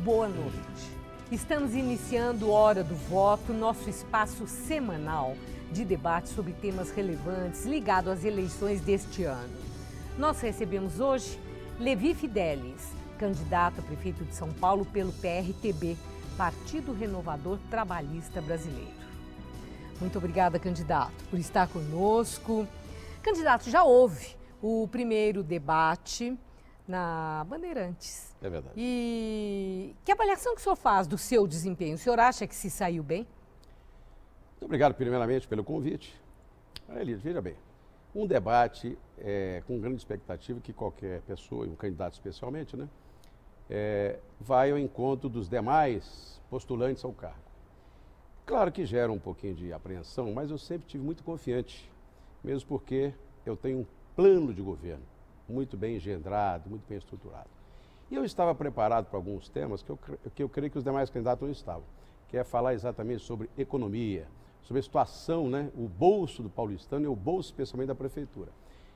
Boa noite. Estamos iniciando Hora do Voto, nosso espaço semanal de debate sobre temas relevantes ligados às eleições deste ano. Nós recebemos hoje Levi Fidelis, candidato a prefeito de São Paulo pelo PRTB, Partido Renovador Trabalhista Brasileiro. Muito obrigada, candidato, por estar conosco. Candidato, já houve o primeiro debate na Bandeirantes. É verdade. E que avaliação que o senhor faz do seu desempenho? O senhor acha que se saiu bem? Muito obrigado, primeiramente, pelo convite. Elide, veja bem, um debate com grande expectativa que qualquer pessoa, e um candidato especialmente, né, vai ao encontro dos demais postulantes ao cargo. Claro que gera um pouquinho de apreensão, mas eu sempre tive muito confiante, mesmo porque eu tenho um plano de governo muito bem engendrado, muito bem estruturado. E eu estava preparado para alguns temas que eu creio que os demais candidatos não estavam, que é falar exatamente sobre economia, sobre a situação, né, o bolso do paulistano e o bolso especialmente da prefeitura.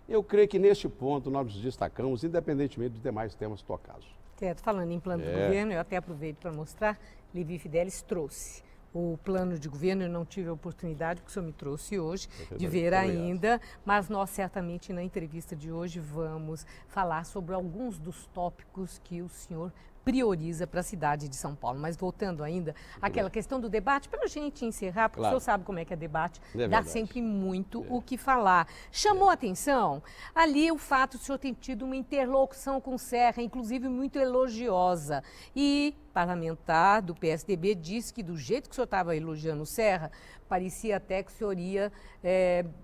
Eu creio que neste ponto nós nos destacamos, independentemente dos demais temas tocados. Certo, falando em plano de governo, eu até aproveito para mostrar, Levi Fidelis trouxe o plano de governo. Eu não tive a oportunidade, porque o senhor me trouxe hoje, de ver ainda, mas nós certamente na entrevista de hoje vamos falar sobre alguns dos tópicos que o senhor prioriza para a cidade de São Paulo. Mas voltando ainda àquela questão do debate, para a gente encerrar, porque o senhor sabe como é que é debate, dá sempre muito o que falar. Chamou a atenção ali o fato de o senhor ter tido uma interlocução com o Serra, inclusive muito elogiosa. E parlamentar do PSDB disse que do jeito que o senhor estava elogiando o Serra, parecia até que o senhor ia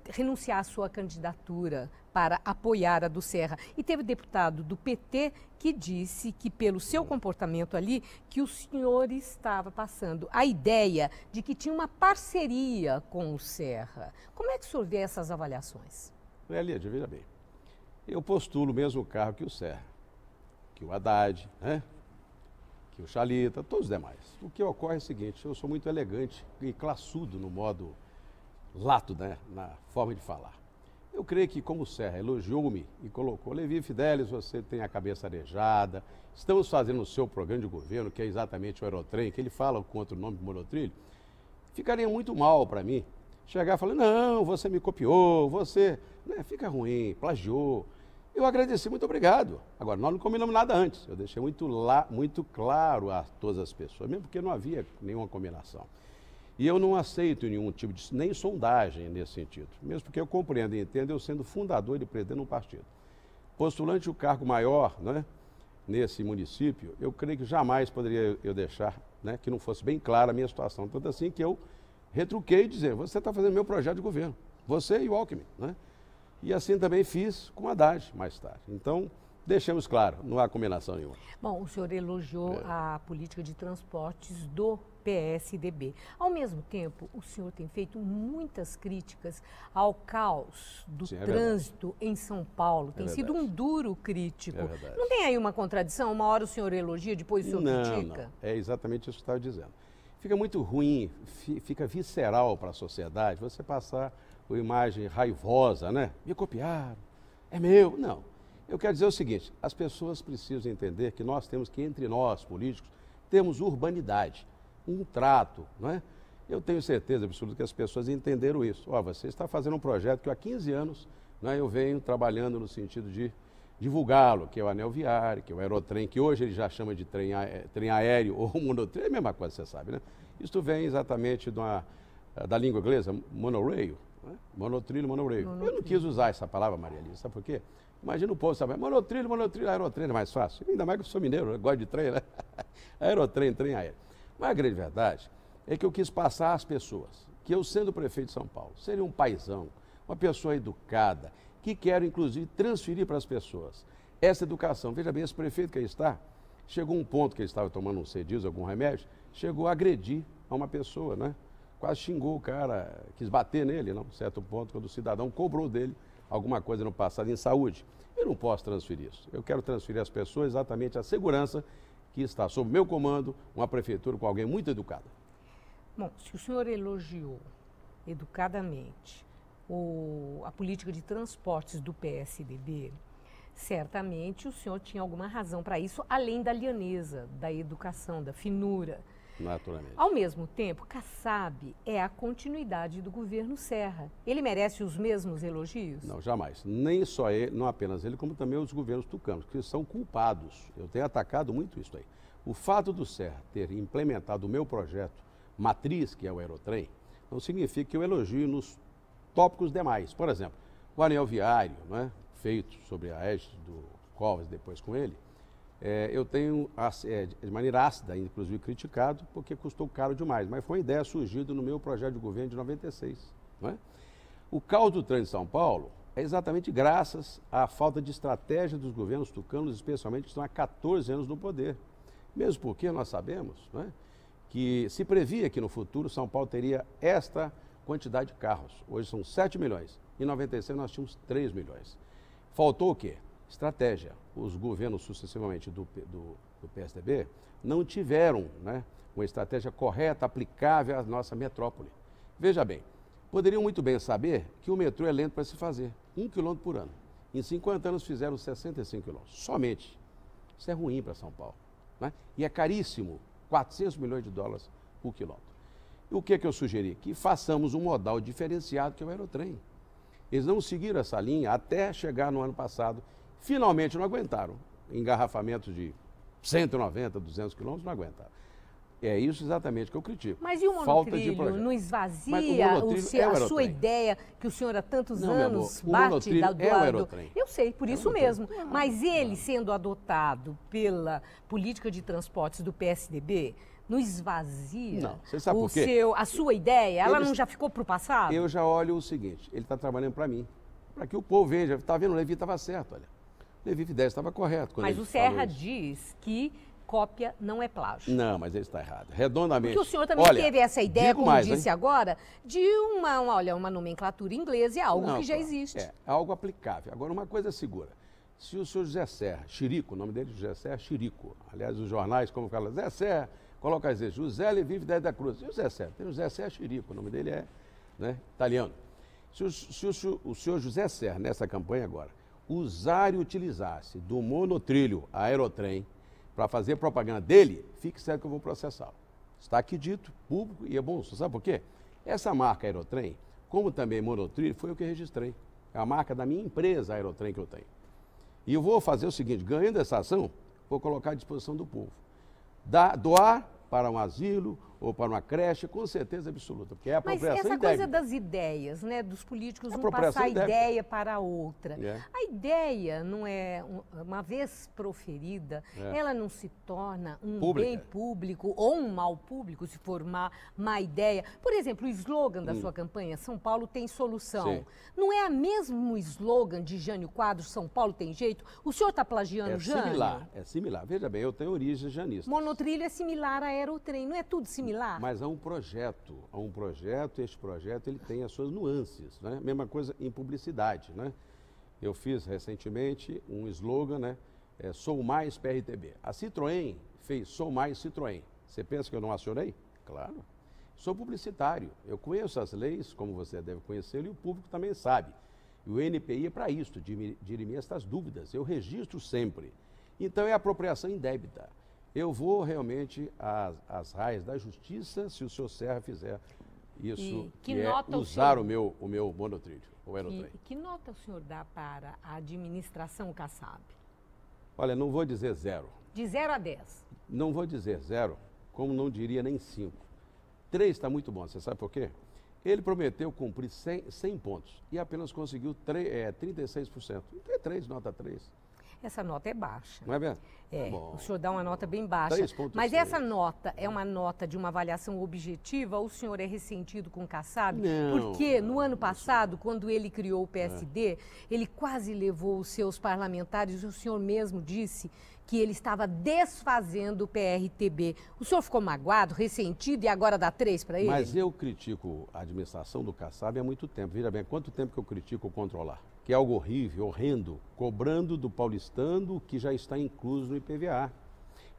renunciar à sua candidatura para apoiar a do Serra. E teve deputado do PT que disse que, pelo seu comportamento ali, que o senhor estava passando a ideia de que tinha uma parceria com o Serra. Como é que o senhor vê essas avaliações? Elide, veja bem, eu postulo o mesmo cargo que o Serra, que o Haddad, né? Que o Chalita, todos os demais. O que ocorre é o seguinte: eu sou muito elegante e classudo no modo lato, né, na forma de falar. Eu creio que, como o Serra elogiou-me e colocou, Levi Fidelis, você tem a cabeça arejada, estamos fazendo o seu programa de governo, que é exatamente o Aerotrem, que ele fala contra o nome do monotrilho, ficaria muito mal para mim chegar e falar, não, você me copiou, você, né, fica ruim, plagiou. Eu agradeci, muito obrigado. Agora, nós não combinamos nada antes. Eu deixei muito claro a todas as pessoas, mesmo porque não havia nenhuma combinação. E eu não aceito nenhum tipo de, nem sondagem nesse sentido, mesmo porque eu compreendo e entendo, eu sendo fundador e presidente de um partido. Postulante o cargo maior, né, nesse município, eu creio que jamais poderia eu deixar, né, que não fosse bem clara a minha situação. Tanto assim que eu retruquei e dizer, você está fazendo meu projeto de governo, você e o Alckmin, né? E assim também fiz com a Haddad mais tarde. Então, deixemos claro, não há combinação nenhuma. Bom, o senhor elogiou a política de transportes do PSDB. Ao mesmo tempo, o senhor tem feito muitas críticas ao caos do trânsito em São Paulo. Tem sido um duro crítico. Não tem aí uma contradição? Uma hora o senhor elogia, depois o senhor critica? Não, é exatamente isso que eu estava dizendo. Fica muito ruim, fica visceral para a sociedade você passar uma imagem raivosa, né? Me copiaram, é meu. Não. Eu quero dizer o seguinte, as pessoas precisam entender que nós temos que, entre nós, políticos, temos urbanidade, um trato, não é? Eu tenho certeza absoluta que as pessoas entenderam isso. Ó, você está fazendo um projeto que há 15 anos, né, eu venho trabalhando no sentido de divulgá-lo, que é o anel viário, que é o aerotrem, que hoje ele já chama de trem aéreo ou monotrem, é a mesma coisa, você sabe, né? Isso vem exatamente da língua inglesa, monorail, né? Monotrilho, monorail. Eu não quis usar essa palavra, Maria Elisa, sabe por quê? Imagina o povo, sabe? Monotrilho, aerotrem é mais fácil. Ainda mais que eu sou mineiro, eu gosto de trem, né? Aerotrem, trem aéreo. Mas a grande verdade é que eu quis passar às pessoas que eu, sendo prefeito de São Paulo, seria um paizão, uma pessoa educada, que quero, inclusive, transferir para as pessoas essa educação. Veja bem, esse prefeito que aí está, chegou um ponto que ele estava tomando um C-Diz, algum remédio, chegou a agredir a uma pessoa, né? Quase xingou o cara, quis bater nele, não? Certo ponto, quando o cidadão cobrou dele alguma coisa no passado em saúde. Eu não posso transferir isso. Eu quero transferir às pessoas exatamente a segurança que está sob meu comando, uma prefeitura com alguém muito educado. Bom, se o senhor elogiou educadamente a política de transportes do PSDB, certamente o senhor tinha alguma razão para isso, além da lianeza, da educação, da finura. Naturalmente. Ao mesmo tempo, Kassab é a continuidade do governo Serra. Ele merece os mesmos elogios? Não, jamais. Nem só ele, não apenas ele, como também os governos tucanos, que são culpados. Eu tenho atacado muito isso aí. O fato do Serra ter implementado o meu projeto matriz, que é o Aerotrem, não significa que eu elogio nos tópicos demais. Por exemplo, o anel viário, né, feito sobre a égide do Covas, depois com ele, eu tenho, de maneira ácida, inclusive criticado, porque custou caro demais, mas foi uma ideia surgida no meu projeto de governo de 96. Não é? O caos do trânsito de São Paulo é exatamente graças à falta de estratégia dos governos tucanos, especialmente que estão há 14 anos no poder. Mesmo porque nós sabemos, não é, que se previa que no futuro São Paulo teria esta quantidade de carros. Hoje são 7 milhões. Em 96 nós tínhamos 3 milhões. Faltou o quê? Estratégia. Os governos sucessivamente do PSDB não tiveram, né, uma estratégia correta, aplicável à nossa metrópole. Veja bem, poderiam muito bem saber que o metrô é lento para se fazer, 1 km por ano. Em 50 anos fizeram 65 km, somente. Isso é ruim para São Paulo, né? E é caríssimo, 400 milhões de dólares por quilômetro. E o que eu sugeri? Que façamos um modal diferenciado, que é o Aerotrem. Eles não seguiram essa linha até chegar no ano passado. Finalmente não aguentaram. Engarrafamentos de 190, 200 quilômetros não aguentaram. É isso exatamente que eu critico. Mas e o monotrilho não esvazia a sua ideia que o senhor há tantos anos bate do Aerotrem? Eu sei, por isso mesmo. Mas ele sendo adotado pela política de transportes do PSDB, não esvazia não. Você sabe por quê? A sua ideia? Ela não já ficou para o passado? Eu já olho o seguinte, ele está trabalhando para mim, para que o povo veja. Está vendo, o Levi estava certo, olha. Levi Fidelis estava correto. Mas o Serra diz que cópia não é plágio. Não, mas ele está errado. Redondamente. Porque o senhor também teve essa ideia, como disse agora, de uma nomenclatura inglesa e algo que já existe. É algo aplicável. Agora, uma coisa é segura. Se o senhor José Serra, Chirico, o nome dele é José Serra Chirico. Aliás, os jornais, como falam, José Serra, coloca às vezes José Levi Fidelis da Cruz. E o José Serra? Tem o José Serra Chirico, o nome dele é, né, italiano. Se o senhor José Serra, nessa campanha agora, usar e utilizasse do monotrilho Aerotrem para fazer propaganda dele, fique certo que eu vou processá-lo. Está aqui dito, público, e é bom. Sabe por quê? Essa marca Aerotrem, como também monotrilho, foi o que eu registrei. É a marca da minha empresa Aerotrem que eu tenho. E eu vou fazer o seguinte, ganhando essa ação, vou colocar à disposição do povo. Doar para um asilo ou para uma creche, com certeza absoluta, porque é apropriação indébita. Mas essa coisa das ideias, né, dos políticos não passar a ideia para outra. A ideia não é, uma vez proferida, ela não se torna um bem público ou um mal público, se for má ideia. Por exemplo, o slogan da sua campanha, São Paulo tem solução. Sim. Não é o mesmo slogan de Jânio Quadros, São Paulo tem jeito? O senhor está plagiando Jânio? É similar. Veja bem, eu tenho origem janista. Monotrilho é similar a Aerotrem, não é tudo similar? Mas há um projeto, e este projeto ele tem as suas nuances, né? Mesma coisa em publicidade, né? Eu fiz recentemente um slogan, né? Sou mais PRTB. A Citroën fez Sou mais Citroën. Você pensa que eu não acionei? Claro. Sou publicitário, eu conheço as leis, como você deve conhecer, e o público também sabe. E o NPI é para isso, dirimir estas dúvidas. Eu registro sempre. Então é apropriação indébita. Eu vou realmente às raias da justiça se o senhor Serra fizer isso, que é usar o meu monotrilho, o Aerotrem. Que nota o senhor dá para a administração Kassab? Olha, não vou dizer 0. De 0 a 10? Não vou dizer 0, como não diria nem 5. 3 está muito bom, você sabe por quê? Ele prometeu cumprir 100 pontos e apenas conseguiu 36%. Então é 3, nota 3. Essa nota é baixa. Não é mesmo? O senhor dá uma nota bem baixa. Mas essa nota é uma nota de uma avaliação objetiva ou o senhor é ressentido com o Kassab? Não. Porque no ano passado, quando ele criou o PSD, ele quase levou os seus parlamentares, o senhor mesmo disse que ele estava desfazendo o PRTB. O senhor ficou magoado, ressentido e agora dá 3 para ele? Mas eu critico a administração do Kassab há muito tempo. Veja bem, quanto tempo que eu critico o Controlar? Que é algo horrível, horrendo, cobrando do paulistano o que já está incluso no IPVA.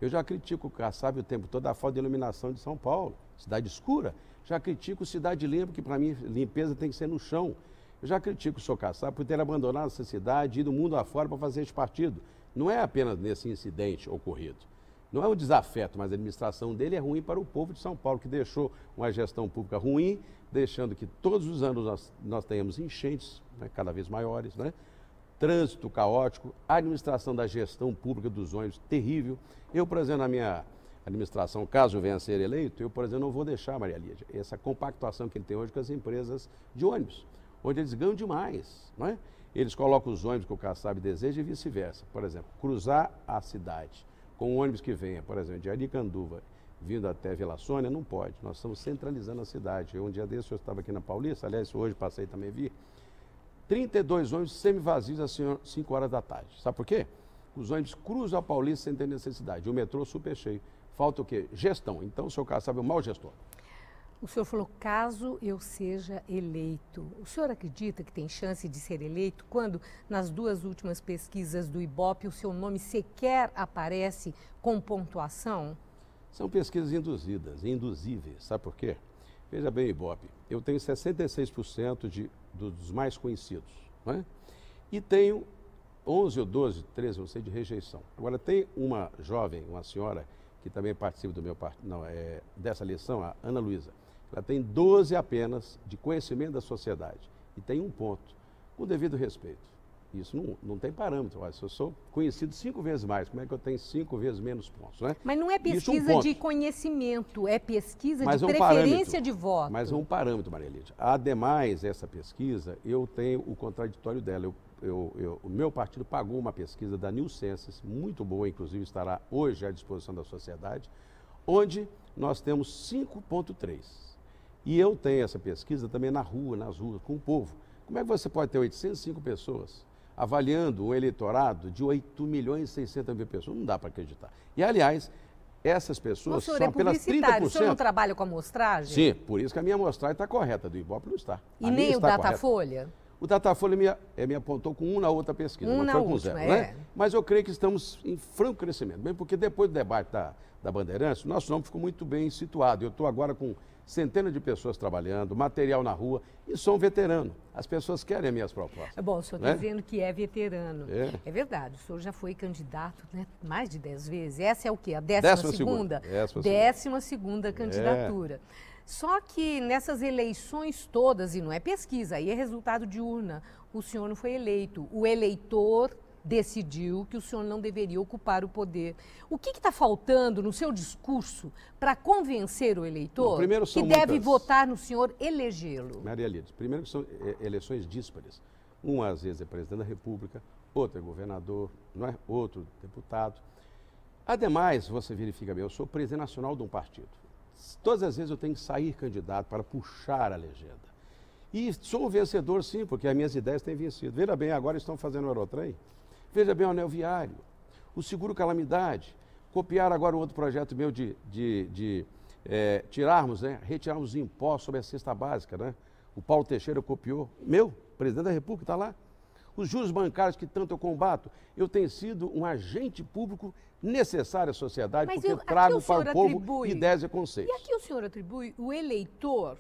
Eu já critico o Kassab o tempo todo a falta de iluminação de São Paulo, cidade escura. Já critico cidade limpa, que para mim limpeza tem que ser no chão. Eu já critico o senhor Kassab por ter abandonado essa cidade e ido mundo afora para fazer este partido. Não é apenas nesse incidente ocorrido. Não é um desafeto, mas a administração dele é ruim para o povo de São Paulo, que deixou uma gestão pública ruim, deixando que todos os anos nós tenhamos enchentes, né, cada vez maiores, né? Trânsito caótico, a administração da gestão pública dos ônibus terrível. Eu, por exemplo, na minha administração, caso venha a ser eleito, eu, por exemplo, não vou deixar, Maria Lídia, essa compactuação que ele tem hoje com as empresas de ônibus, onde eles ganham demais, não é? Eles colocam os ônibus que o Kassab deseja e vice-versa. Por exemplo, cruzar a cidade com um ônibus que venha, por exemplo, de Aricanduva, vindo até Vila Sônia, não pode. Nós estamos centralizando a cidade. Um dia desse eu estava aqui na Paulista, aliás, hoje passei também vi, 32 ônibus semi-vazios às 5 horas da tarde. Sabe por quê? Os ônibus cruzam a Paulista sem ter necessidade. O metrô super cheio. Falta o quê? Gestão. Então, o senhor Kassab é um mau gestor. O senhor falou, caso eu seja eleito. O senhor acredita que tem chance de ser eleito quando, nas 2 últimas pesquisas do Ibope, o seu nome sequer aparece com pontuação? São pesquisas induzidas, induzíveis. Sabe por quê? Veja bem, Ibope, eu tenho 66% dos mais conhecidos, não é? E tenho 11 ou 12, 13, não sei, de rejeição. Agora, tem uma jovem, uma senhora, que também participa do meu partido, dessa eleição, a Ana Luísa. Ela tem 12 apenas de conhecimento da sociedade e tem 1 ponto, com devido respeito. Isso não tem parâmetro. Olha, se eu sou conhecido 5 vezes mais, como é que eu tenho 5 vezes menos pontos? Né? Mas não é pesquisa de conhecimento, é pesquisa de preferência de voto. Mas é um parâmetro, Maria Lídia. Ademais, essa pesquisa, eu tenho o contraditório dela. O meu partido pagou uma pesquisa da New Census, muito boa, inclusive estará hoje à disposição da sociedade, onde nós temos 5,3. E eu tenho essa pesquisa também na rua, nas ruas, com o povo. Como é que você pode ter 805 pessoas avaliando um eleitorado de 8.600.000 pessoas? Não dá para acreditar. E, aliás, essas pessoas são apenas 30%. O senhor não trabalha com amostragem? Sim, por isso que a minha amostragem está correta, do Ibope não está. E nem o Datafolha? O Datafolha me apontou com 1 na outra pesquisa, não foi com 0, né? Mas eu creio que estamos em franco crescimento, mesmo porque depois do debate da Bandeirantes, o nosso nome ficou muito bem situado. Eu estou agora com centenas de pessoas trabalhando, material na rua, e sou um veterano. As pessoas querem as minhas propostas. Bom, o senhor está dizendo que é veterano. É verdade, o senhor já foi candidato, né, mais de 10 vezes. Essa é o quê? A 12ª? 12ª candidatura. Só que nessas eleições todas, e não é pesquisa, aí é resultado de urna, o senhor não foi eleito. O eleitor decidiu que o senhor não deveria ocupar o poder. O que está faltando no seu discurso para convencer o eleitor que deve votar no senhor, elegê-lo? Maria Lídia, primeiro que são eleições díspares. Um, às vezes, é presidente da República, outro é governador, não é? Outro deputado. Ademais, você verifica bem, eu sou presidente nacional de um partido. Todas as vezes eu tenho que sair candidato para puxar a legenda. E sou um vencedor, sim, porque as minhas ideias têm vencido. Veja bem, agora estão fazendo o aerotrem. Veja bem o anel viário, o seguro calamidade. Copiar agora um outro projeto meu de retirarmos os impostos sobre a cesta básica, né? O Paulo Teixeira copiou. Meu, presidente da República está lá. Os juros bancários que tanto eu combato. Eu tenho sido um agente público necessário à sociedade, porque trago para o povo ideias e conceitos. E aqui o senhor atribui o eleitor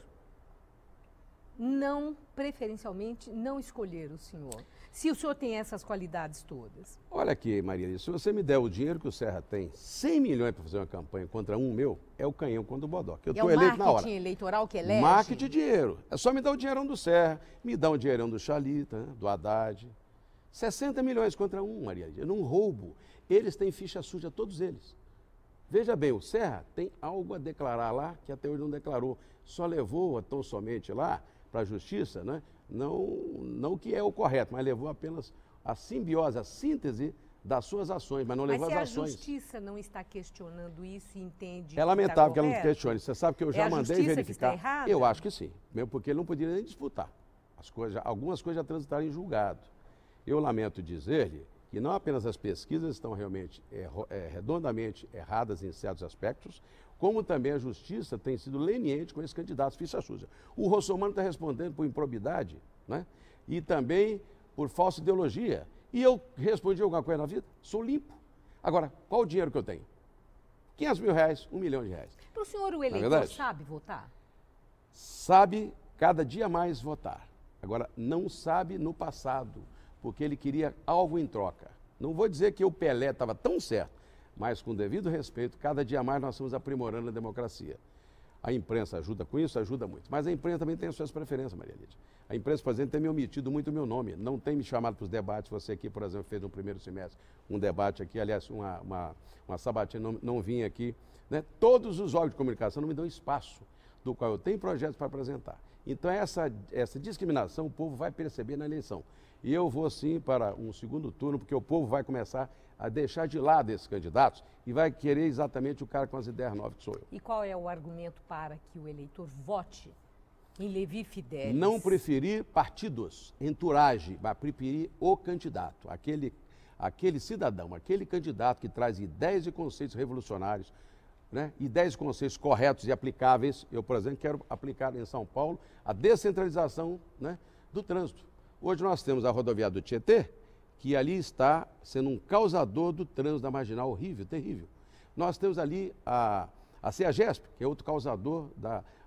não, preferencialmente, não escolher o senhor, se o senhor tem essas qualidades todas. Olha aqui, Maria, se você me der o dinheiro que o Serra tem, 100 milhões para fazer uma campanha contra um meu, é o canhão contra o bodoque. Eu estou eleito na hora. É o marketing eleitoral que elege? Marketing de dinheiro. É só me dar o dinheirão do Serra, me dá o dinheirão do Chalita, né, do Haddad. 60 milhões contra um, Maria Lídia, num roubo. Eles têm ficha suja, todos eles. Veja bem, o Serra tem algo a declarar lá que até hoje não declarou. Só levou tão somente lá para a justiça, né? Não o que é o correto, mas levou apenas a simbiose, a síntese das suas ações, mas não levou as ações. Mas se a justiça não está questionando isso e entende é lamentável que ela não questione. Você sabe que eu já mandei verificar. Que está errada? Eu acho que sim, mesmo porque ele não poderia nem disputar. Algumas coisas já transitaram em julgado. Eu lamento dizer-lhe que não apenas as pesquisas estão realmente redondamente erradas em certos aspectos, como também a justiça tem sido leniente com esses candidatos ficha suja. O Russomano está respondendo por improbidade, né? E também por falsa ideologia. E eu respondi alguma coisa na vida? Sou limpo. Agora, qual o dinheiro que eu tenho? 500 mil reais, 1 milhão de reais. Para o senhor, o eleitor sabe votar? Sabe cada dia mais votar. Agora, não sabe no passado, porque ele queria algo em troca. Não vou dizer que o Pelé estava tão certo, mas com devido respeito, cada dia mais nós estamos aprimorando a democracia. A imprensa ajuda com isso? Ajuda muito. Mas a imprensa também tem as suas preferências, Maria Lídia. A imprensa, por exemplo, tem me omitido muito o meu nome. Não tem me chamado para os debates. Você aqui, por exemplo, fez no primeiro semestre um debate aqui, aliás, uma sabatina, não vim aqui. Né? Todos os órgãos de comunicação não me dão espaço, do qual eu tenho projetos para apresentar. Então, essa discriminação o povo vai perceber na eleição. E eu vou, sim, para um segundo turno, porque o povo vai começar a deixar de lado esses candidatos e vai querer exatamente o cara com as ideias novas que sou eu. E qual é o argumento para que o eleitor vote em Levi Fidelis? Não preferir partidos, entourage, vai preferir o candidato, aquele cidadão, aquele candidato que traz ideias e conceitos revolucionários, né? Ideias e conceitos corretos e aplicáveis. Eu, por exemplo, quero aplicar em São Paulo a descentralização, né, do trânsito. Hoje nós temos a rodoviária do Tietê, que ali está sendo um causador do trânsito da Marginal horrível, terrível. Nós temos ali a CEAGESP, que é outro causador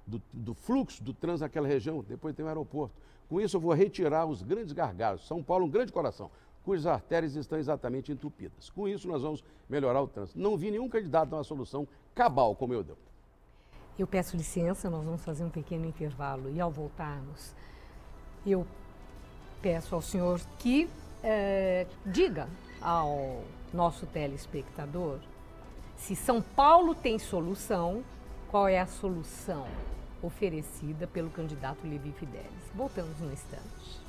do fluxo do trânsito naquela região, depois tem o aeroporto. Com isso eu vou retirar os grandes gargalos. São Paulo é um grande coração, cujas artérias estão exatamente entupidas. Com isso nós vamos melhorar o trânsito. Não vi nenhum candidato dar uma solução cabal como eu deu. Eu peço licença, nós vamos fazer um pequeno intervalo e ao voltarmos, eu peço ao senhor que diga ao nosso telespectador se São Paulo tem solução, qual é a solução oferecida pelo candidato Levi Fidelis. Voltamos no instante.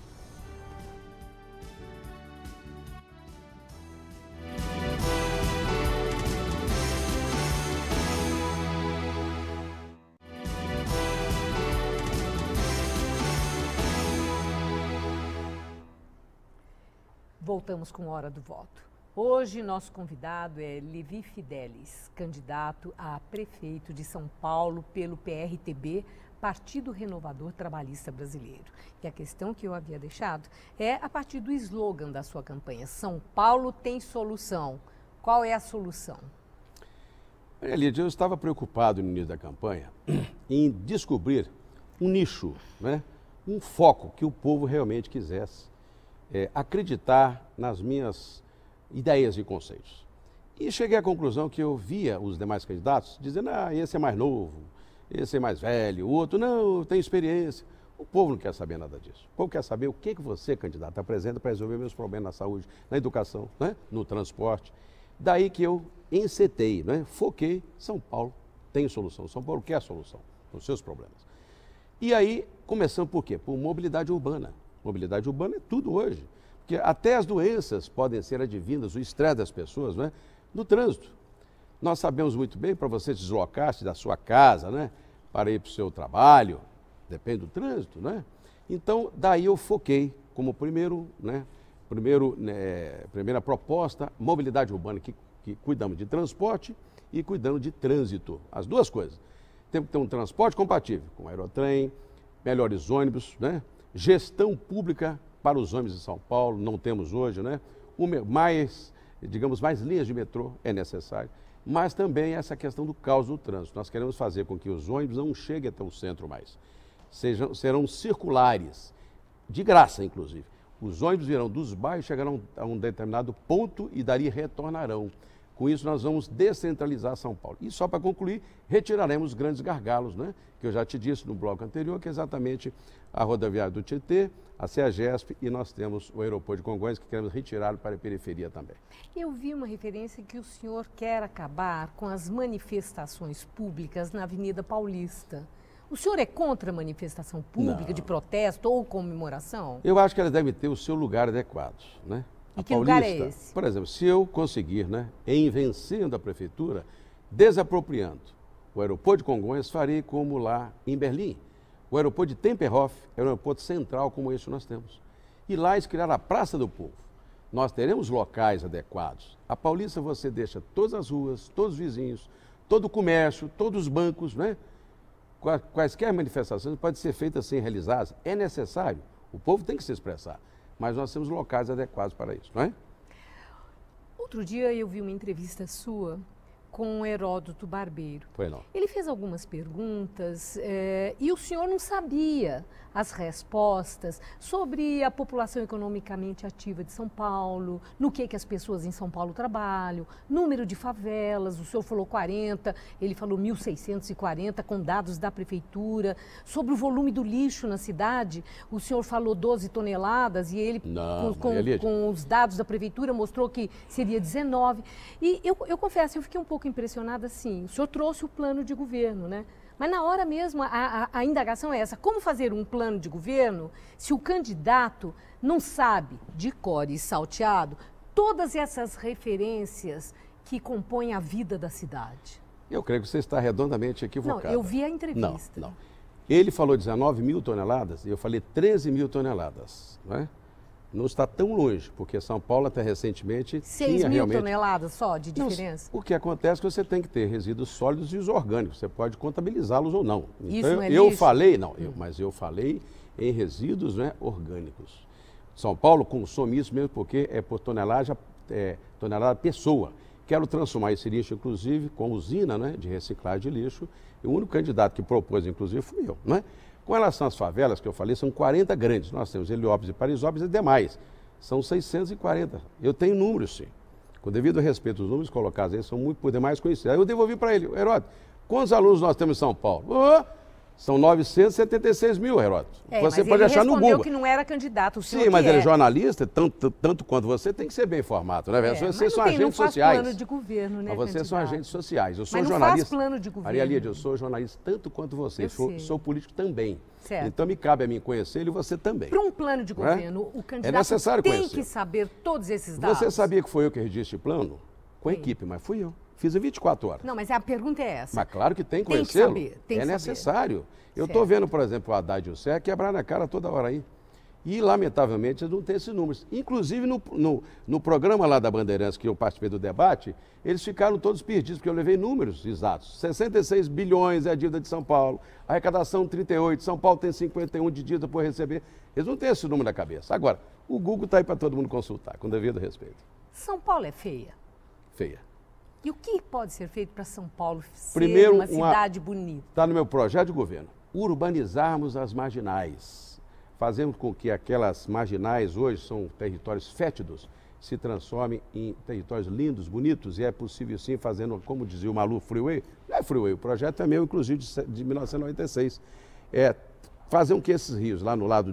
Voltamos com Hora do Voto. Hoje, nosso convidado é Levi Fidelis, candidato a prefeito de São Paulo pelo PRTB, Partido Renovador Trabalhista Brasileiro. E a questão que eu havia deixado é a partir do slogan da sua campanha, São Paulo tem solução. Qual é a solução? Maria Lídia, eu estava preocupado no início da campanha em descobrir um nicho, né? Um foco que o povo realmente quisesse acreditar nas minhas ideias e conceitos. E cheguei à conclusão que eu via os demais candidatos dizendo, esse é mais novo, esse é mais velho, o outro, não, tem experiência. O povo não quer saber nada disso. O povo quer saber o que você, candidato, apresenta para resolver meus problemas na saúde, na educação, né? No transporte. Daí que eu encetei, né? Foquei, São Paulo tem solução, São Paulo quer solução para os seus problemas. E aí, começando por quê? Por mobilidade urbana. Mobilidade urbana é tudo hoje. Porque até as doenças podem ser advindas, o estresse das pessoas, né? No trânsito. Nós sabemos muito bem, para você deslocar-se da sua casa, né? Para ir para o seu trabalho, depende do trânsito, né? Então, daí eu foquei como primeira proposta, mobilidade urbana, que cuidamos de transporte e cuidamos de trânsito. As duas coisas. Temos que ter um transporte compatível com aerotrem, melhores ônibus, né? Gestão pública para os ônibus de São Paulo, não temos hoje, né? Mais linhas de metrô é necessário, mas também essa questão do caos do trânsito. Nós queremos fazer com que os ônibus não cheguem até o centro mais. Serão circulares, de graça, inclusive. Os ônibus virão dos bairros, chegarão a um determinado ponto e dali retornarão. Com isso, nós vamos descentralizar São Paulo. E só para concluir, retiraremos os grandes gargalos, né? Que eu já te disse no bloco anterior, que é exatamente a rodoviária do Tietê, a CEAGESP e nós temos o aeroporto de Congonhas, que queremos retirá-lo para a periferia também. Eu vi uma referência que o senhor quer acabar com as manifestações públicas na Avenida Paulista. O senhor é contra a manifestação pública, de protesto ou comemoração? Eu acho que ela deve ter o seu lugar adequado, né? E que lugar é esse? Por exemplo, se eu conseguir, né, em vencendo a prefeitura, desapropriando o aeroporto de Congonhas, farei como lá em Berlim. O aeroporto de Tempelhof é um aeroporto central como esse nós temos. E lá eles criaram a Praça do Povo. Nós teremos locais adequados. A Paulista você deixa todas as ruas, todos os vizinhos, todo o comércio, todos os bancos, né? Quaisquer manifestações podem ser feitas sem realizadas. É necessário, o povo tem que se expressar. Mas nós temos locais adequados para isso, não é? Outro dia eu vi uma entrevista sua com Heródoto Barbeiro. Foi não. Ele fez algumas perguntas e o senhor não sabia as respostas sobre a população economicamente ativa de São Paulo, no que as pessoas em São Paulo trabalham, número de favelas, o senhor falou 40, ele falou 1.640 com dados da prefeitura, sobre o volume do lixo na cidade, o senhor falou 12 toneladas e ele, com os dados da prefeitura, mostrou que seria 19. E eu confesso, eu fiquei um pouco impressionada, sim. O senhor trouxe o plano de governo, né? Mas na hora mesmo, a indagação é essa. Como fazer um plano de governo se o candidato não sabe, de cor e salteado, todas essas referências que compõem a vida da cidade? Eu creio que você está redondamente equivocado. Não, eu vi a entrevista. Não. Ele falou 19 mil toneladas e eu falei 13 mil toneladas, não é? Não está tão longe, porque São Paulo até recentemente 6 tinha mil realmente... toneladas só de diferença? Não, o que acontece é que você tem que ter resíduos sólidos e os orgânicos, você pode contabilizá-los ou não. Isso então, não é eu lixo? falei, mas eu falei em resíduos, né, orgânicos. São Paulo consome isso mesmo porque é por tonelada pessoa. Quero transformar esse lixo, inclusive, com usina, né, de reciclagem de lixo. E o único candidato que propôs, inclusive, fui eu, né? Com relação às favelas, que eu falei, são 40 grandes. Nós temos Heliópolis e Paraisópolis e demais. São 640. Eu tenho números, sim. Com devido respeito, os números colocados aí são muito por demais conhecidos. Aí eu devolvi para ele, Heródoto, quantos alunos nós temos em São Paulo? São 976 mil, Heródoto. Você pode achar no Google. Ele respondeu que não era candidato, o senhor sim, mas ele é jornalista, tanto quanto você, tem que ser bem informado, né? Vocês são agentes sociais. Plano de governo, né, mas vocês são agentes sociais. Eu sou mas jornalista. Não faz plano de governo. Maria Lídia, eu sou jornalista tanto quanto você. Sou político também. Certo. Então me cabe a mim conhecer ele e você também. Para um plano de governo, o candidato tem que saber todos esses dados. Você sabia que foi eu que redi este plano? Com a equipe, mas fui eu. Fiz em 24 horas. Não, mas a pergunta é essa. Mas claro que tem que conhecê-lo. Tem que saber. Necessário. Eu estou vendo, por exemplo, o Haddad e o Serra quebrar na cara toda hora aí. E, lamentavelmente, eles não têm esses números. Inclusive, no programa lá da Bandeirantes, que eu participei do debate, eles ficaram todos perdidos, porque eu levei números exatos. 66 bilhões é a dívida de São Paulo, arrecadação 38, São Paulo tem 51 de dívida por receber. Eles não têm esse número na cabeça. Agora, o Google está aí para todo mundo consultar, com devido respeito. São Paulo é feia? Feia. E o que pode ser feito para São Paulo ser uma cidade bonita? Está no meu projeto de governo. Urbanizarmos as marginais. Fazemos com que aquelas marginais, hoje são territórios fétidos, se transformem em territórios lindos, bonitos, e é possível sim, fazendo, como dizia o Malu, freeway. Não é freeway, o projeto é meu, inclusive, de 1996. É fazer com que esses rios, lá no lado,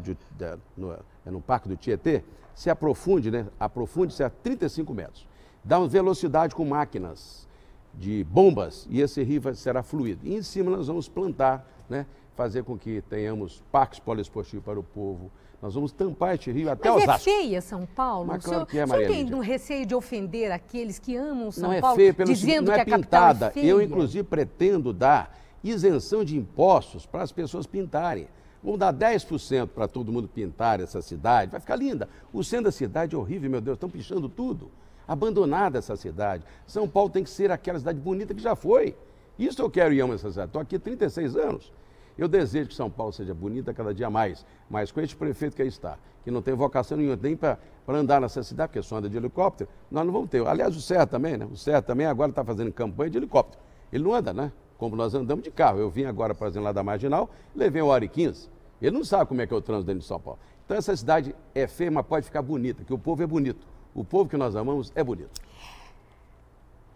no Parque do Tietê, se aprofunde, né? Aprofunde-se a 35 metros. Dá uma velocidade com máquinas de bombas e esse rio será fluido. E em cima nós vamos plantar, né? Fazer com que tenhamos parques poliesportivos para o povo. Nós vamos tampar este rio até Osasco. Mas é feia São Paulo? Mas claro que é, Maria Lídia. O senhor tem um receio de ofender aqueles que amam São Não Paulo, é feia, dizendo não é que a capital pintada. é feia? Eu, inclusive, pretendo dar isenção de impostos para as pessoas pintarem. Vamos dar 10% para todo mundo pintar essa cidade. Vai ficar linda. O centro da cidade é horrível, meu Deus, estão pichando tudo. Abandonada essa cidade. São Paulo tem que ser aquela cidade bonita que já foi. Isso eu quero e amo essa cidade. Estou aqui há 36 anos. Eu desejo que São Paulo seja bonita cada dia mais, mas com este prefeito que aí está, que não tem vocação nenhuma nem para andar nessa cidade, porque só anda de helicóptero, nós não vamos ter. Aliás, o Serra também, né? O Serra também agora está fazendo campanha de helicóptero. Ele não anda, né? Como nós andamos de carro. Eu vim agora, por exemplo, lá da Marginal, levei uma hora e 15. Ele não sabe como é que é o trânsito dentro de São Paulo. Então essa cidade é feia, mas pode ficar bonita, que o povo é bonito. O povo que nós amamos é bonito.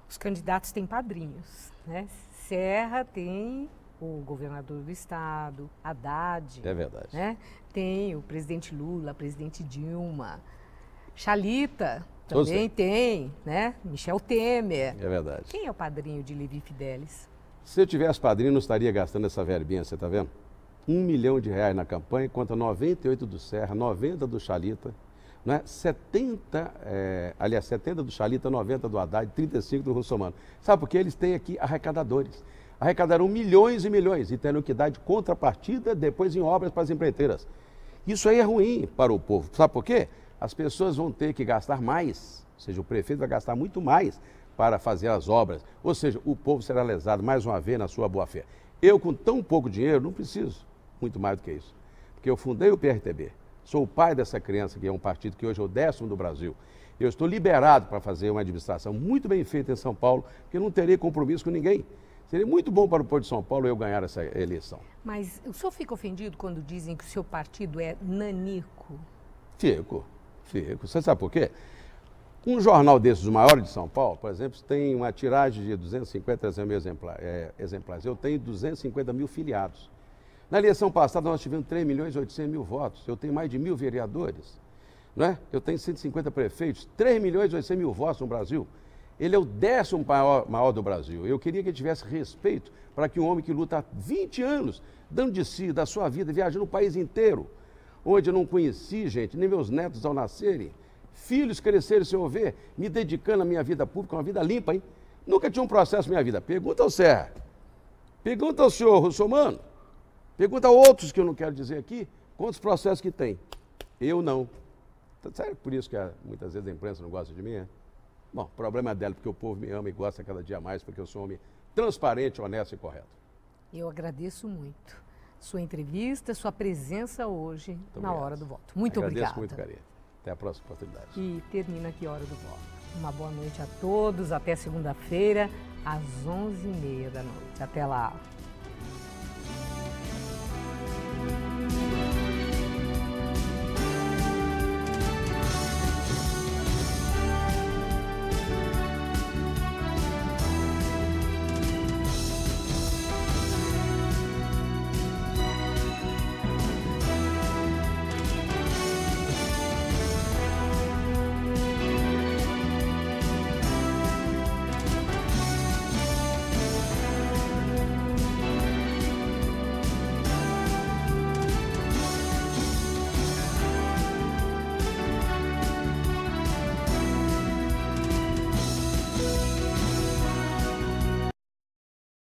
Os candidatos têm padrinhos, né? Serra tem o governador do estado, Haddad. É verdade. Né? Tem o presidente Lula, a presidente Dilma. Chalita também tem, né? Michel Temer. É verdade. Quem é o padrinho de Levi Fidelis? Se eu tivesse padrinho, não estaria gastando essa verbinha, você está vendo? R$ 1 milhão na campanha, contra 98 do Serra, 90 do Chalita, né? 70 do Chalita, 90 do Haddad, 35 do Russomano. Sabe por quê? Eles têm aqui arrecadadores. Arrecadaram milhões e milhões e terão que dar de contrapartida depois em obras para as empreiteiras. Isso aí é ruim para o povo. Sabe por quê? As pessoas vão ter que gastar mais, ou seja, o prefeito vai gastar muito mais para fazer as obras. Ou seja, o povo será lesado mais uma vez na sua boa-fé. Eu, com tão pouco dinheiro, não preciso muito mais do que isso. Porque eu fundei o PRTB, sou o pai dessa criança, que é um partido que hoje é o 10º do Brasil. Eu estou liberado para fazer uma administração muito bem feita em São Paulo, porque eu não terei compromisso com ninguém. Seria muito bom para o povo de São Paulo eu ganhar essa eleição. Mas o senhor fica ofendido quando dizem que o seu partido é nanico? Fico. Você sabe por quê? Um jornal desses, o maior de São Paulo, por exemplo, tem uma tiragem de 250, 300 mil exemplares. Eu tenho 250 mil filiados. Na eleição passada, nós tivemos 3 milhões e 800 mil votos. Eu tenho mais de 1.000 vereadores. Não é? Eu tenho 150 prefeitos, 3 milhões e 800 mil votos no Brasil. Ele é o 10º maior do Brasil. Eu queria que ele tivesse respeito para que um homem que luta há 20 anos, dando de si, da sua vida, viajando o país inteiro, onde eu não conheci, gente, nem meus netos ao nascerem, filhos crescerem sem eu ver, me dedicando à minha vida pública, uma vida limpa, hein? Nunca tinha um processo na minha vida. Pergunta ao Serra, pergunta ao senhor Russomano, pergunta a outros que eu não quero dizer aqui, quantos processos que tem. Eu não. Sério, por isso que muitas vezes a imprensa não gosta de mim, é? Bom, o problema é dela, porque o povo me ama e gosta cada dia mais, porque eu sou um homem transparente, honesto e correto. Eu agradeço muito sua entrevista, sua presença hoje na Hora do Voto. Muito obrigada. Agradeço muito, Karine. Até a próxima oportunidade. E termina aqui a Hora do Voto. Uma boa noite a todos. Até segunda-feira, às 11h30 da noite. Até lá.